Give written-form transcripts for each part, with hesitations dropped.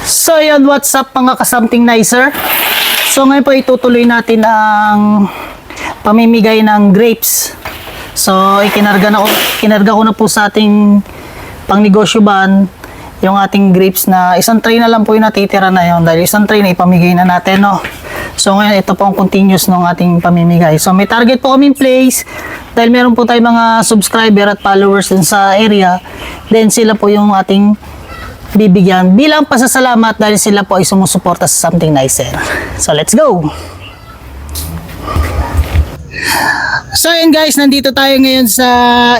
So yun, what's up mga ka-something nicer? So ngayon po itutuloy natin ang pamimigay ng grapes. So kinarga ko na po sa ating pangnegosyo ban yung ating grapes na isang tray na lang po yung natitira na yun dahil isang tray na ipamigay na natin, no? So ngayon ito po ang continuous ng ating pamimigay. So may target po kami in place dahil meron po tayong mga subscriber at followers din sa area. Then sila po yung ating bibigyan bilang pasasalamat dahil sila po ay sumusuporta sa Something Nicer. So let's go! So yun guys, nandito tayo ngayon sa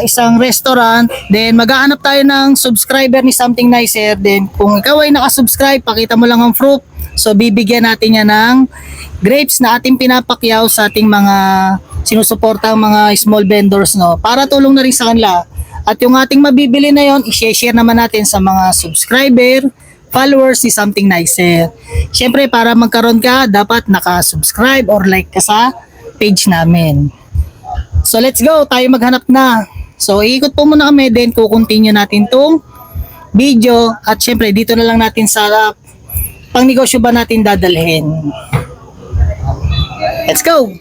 isang restaurant. Then maghahanap tayo ng subscriber ni Something Nicer. Then kung ikaw ay nakasubscribe, pakita mo lang ang proof. So bibigyan natin niya ng grapes na ating pinapakyaw sa ating mga sinusuportang mga small vendors, no, para tulong na rin sa kanila. At yung ating mabibili na yon, i-share naman natin sa mga subscriber, followers ni Something Nicer. Siyempre, para magkaroon ka, dapat naka-subscribe or like ka sa page namin. So, let's go. Tayo maghanap na. So, iikot po muna kami, then kukontinue natin tong video. At siyempre, dito na lang natin sa pangnegosyo ba natin dadalhin. Let's go!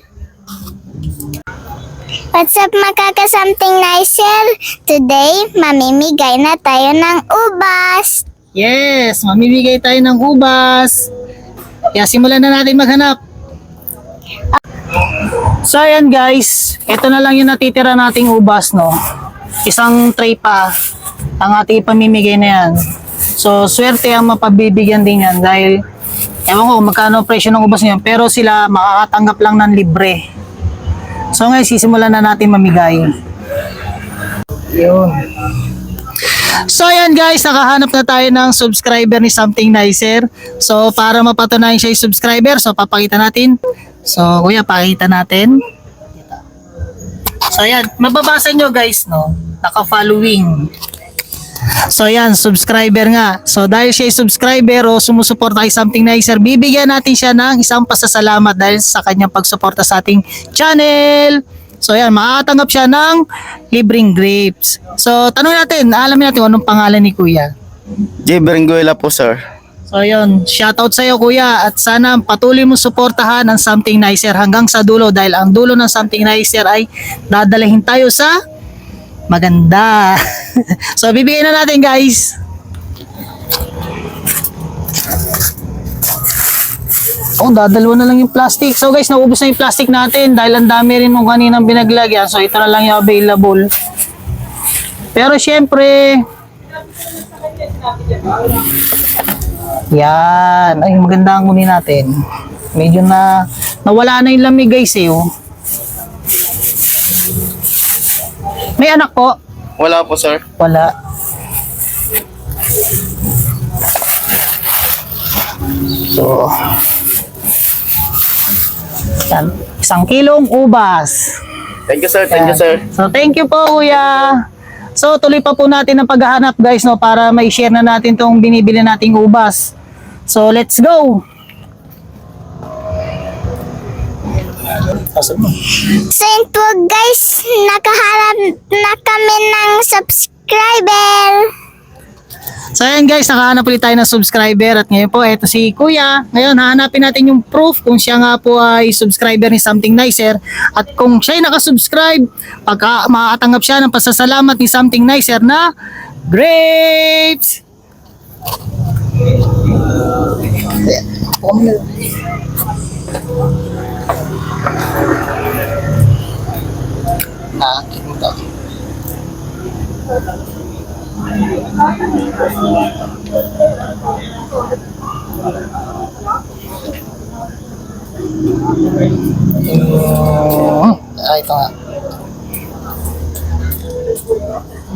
What's up mga ka-something nicer? Today, mamimigay na tayo ng ubas. Yes, mamimigay tayo ng ubas. Kaya simulan na natin maghanap. So ayan guys, ito na lang yung natitira nating ubas, no. Isang tray pa ang ating ipamimigay na yan. So swerte ang mapabibigyan din yan dahil ewan ko magkano presyo ng ubas niyan, pero sila makakatanggap lang ng libre. So ngayon sisimulan na natin mamigay. Yun. So ayan guys, nakahanap na tayo ng subscriber ni Something Nicer. So para mapatunayan siya yung subscriber, so papakita natin. So kuya, pakita natin. So ayan, mababasa nyo guys, no, naka-following. So ayan, subscriber nga. So dahil siya ay subscriber o sumusuporta kay Something Nicer, bibigyan natin siya ng isang pasasalamat dahil sa kanyang pagsuporta sa ating channel. So ayan, makakatanggap siya ng libreng grapes. So tanong natin, alamin natin anong pangalan ni kuya. J. Berenguela po, sir. So yun, shoutout sa iyo kuya at sana patuloy mo suportahan ang Something Nicer hanggang sa dulo dahil ang dulo ng Something Nicer ay dadalahin tayo sa maganda. So bibigyan na natin guys. Oh, dadalawa na lang yung plastic. So guys, naubos na yung plastic natin dahil ang dami rin nung kaninang binaglagyan. So ito na lang yung available. Pero syempre, yan. Ay, maganda ang muni natin. Medyo na nawala na yung lamig guys eh. Oh. May anak po? Wala po, sir. Wala. So, yan. 1 kilong ubas. Thank you, sir. Thank you, sir. So, thank you po, kuya. So, tuloy pa po natin ang paghahanap, guys, no, para may share na natin tong binibili nating ubas. So, let's go. So yun po guys, nakaharap na kami ng subscriber. So, ayan guys, nakahanap ulit tayo ng subscriber at ngayon po, eto si kuya. Ngayon, hahanapin natin yung proof kung siya nga po ay subscriber ni Something Nicer. At kung siya ay nakasubscribe, pagka makakatanggap siya ng pasasalamat ni Something Nicer na grapes! Ito nga.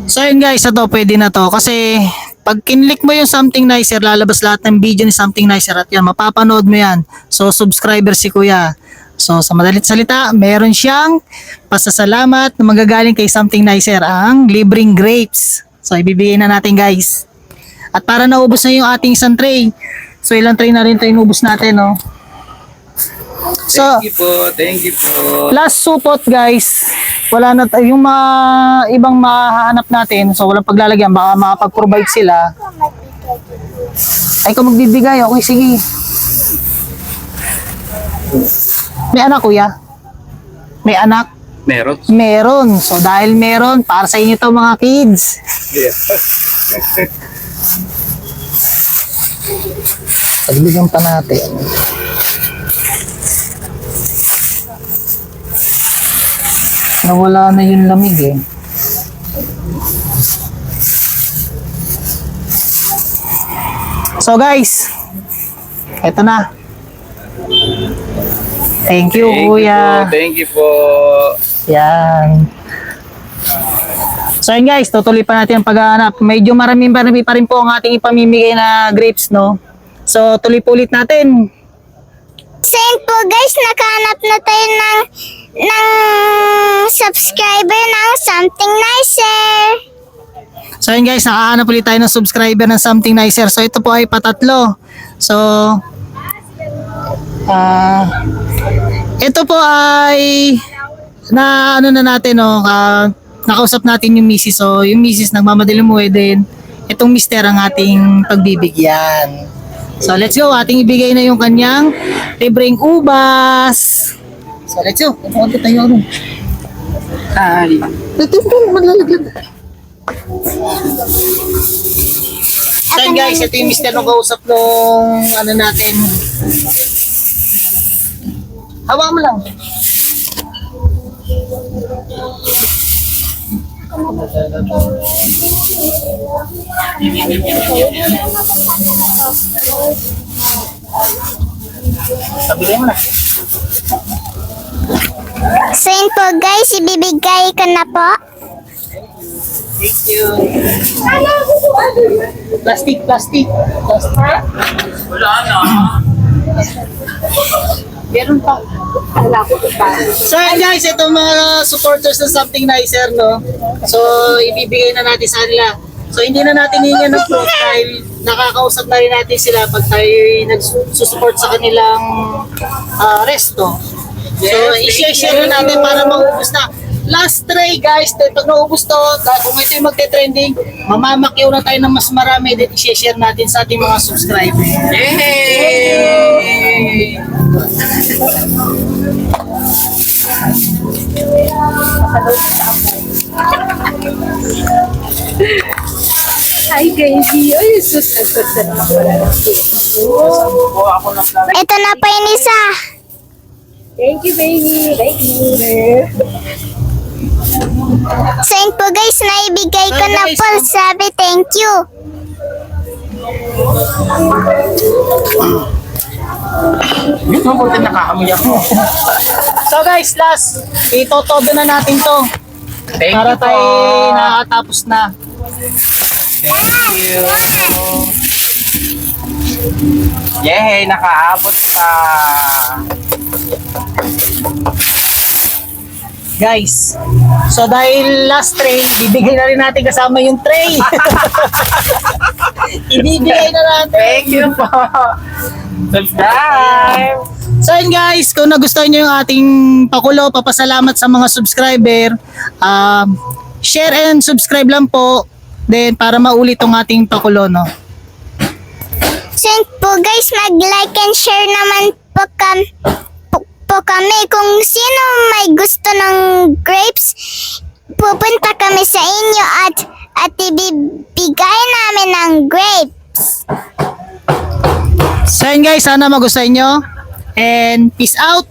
So yun guys, ito pwede na to kasi pag kinlik mo yung Something Nicer, lalabas lahat ng video ni Something Nicer at yan, mapapanood mo yan. So subscriber si kuya. So sa madalit salita, meron siyang pasasalamat na magagaling kay Something Nicer, ang libreng grapes. So ibibigay na natin guys. At para naubos na yung ating isang tray, so ilang tray na rin ito inubos natin, no? So, Thank you po. Thank you po. plus support guys, wala na yung mga ibang mahahanap natin, so walang paglalagyan, baka makapag-provide sila. Ay, kung magbibigay, okay, sige. May anak, kuya? May anak? Meron. Meron. So, dahil meron, para sa inyo to mga kids. Pagbigyan pa natin. Nawala na yung lamig eh. So guys, eto na. Thank you, kuya. Thank you po. Yan. So yun guys, tutuloy pa natin ang paghahanap. Medyo marami pa rin po ang ating ipamimigay na grapes, no? So tuloy po ulit natin. So yun po guys, nakahanap na tayo ng subscriber ng Something Nicer. So yun guys, nakahanap ulit tayo ng subscriber ng Something Nicer. So ito po ay patatlo. So ito po ay na ano na natin, no, nakausap natin yung misis. So yung misis nagmamadali mo din. Itong mister ang ating pagbibigyan. So let's go, ating ibigay na yung kanyang libreng ubas. So let's go, ito tayo rin. Hi. Ito yung malalaglag. So yun guys, ito yung mister nung kausap nung ano natin. Hawak mo lang. Pabigay mo na. So yun po guys, ibibigay ko na po. Thank you. Plastic. Wala na. Meron pa. So yun guys, itong mga supporters ng Something Nicer, no? So ibibigay na natin sa kanila. So hindi na natin hihingan ng proof dahil nakakausap na rin natin sila pag tayo nagsusupport sa kanilang resto. So i-share na natin para maubos na. Last tray guys, pag naubos to, kung ito yung magte-trending, mamamakyaw na tayo ng mas marami, then i-share natin sa ating mga subscribers. Yay! Hi, Gracie. Ay, sus. Ito na po yung isa. Thank you, baby. Thank you. So yun po guys, naibigay ko na po. Sabi thank you. Dito mo din nakakamuya ko. So guys, last, itotodo na natin to. Thank Para you po. tayo nakatapos na. Thank you. Yay, nakaabot ka. Guys, so dahil last tray, bibigay na rin natin kasama yung tray. Ibibigay na natin. Thank you po. Subscribe. So yun guys, kung nagustuhan nyo yung ating pakulo, papasalamat sa mga subscriber. Share and subscribe lang po. Then para maulit tong ating pakulo, no? So yun po guys, mag-like and share naman po kami. Kung sino may gusto ng grapes, pupunta kami sa inyo at ibibigay namin ng grapes. So yun guys, sana magustuhan nyo. And peace out!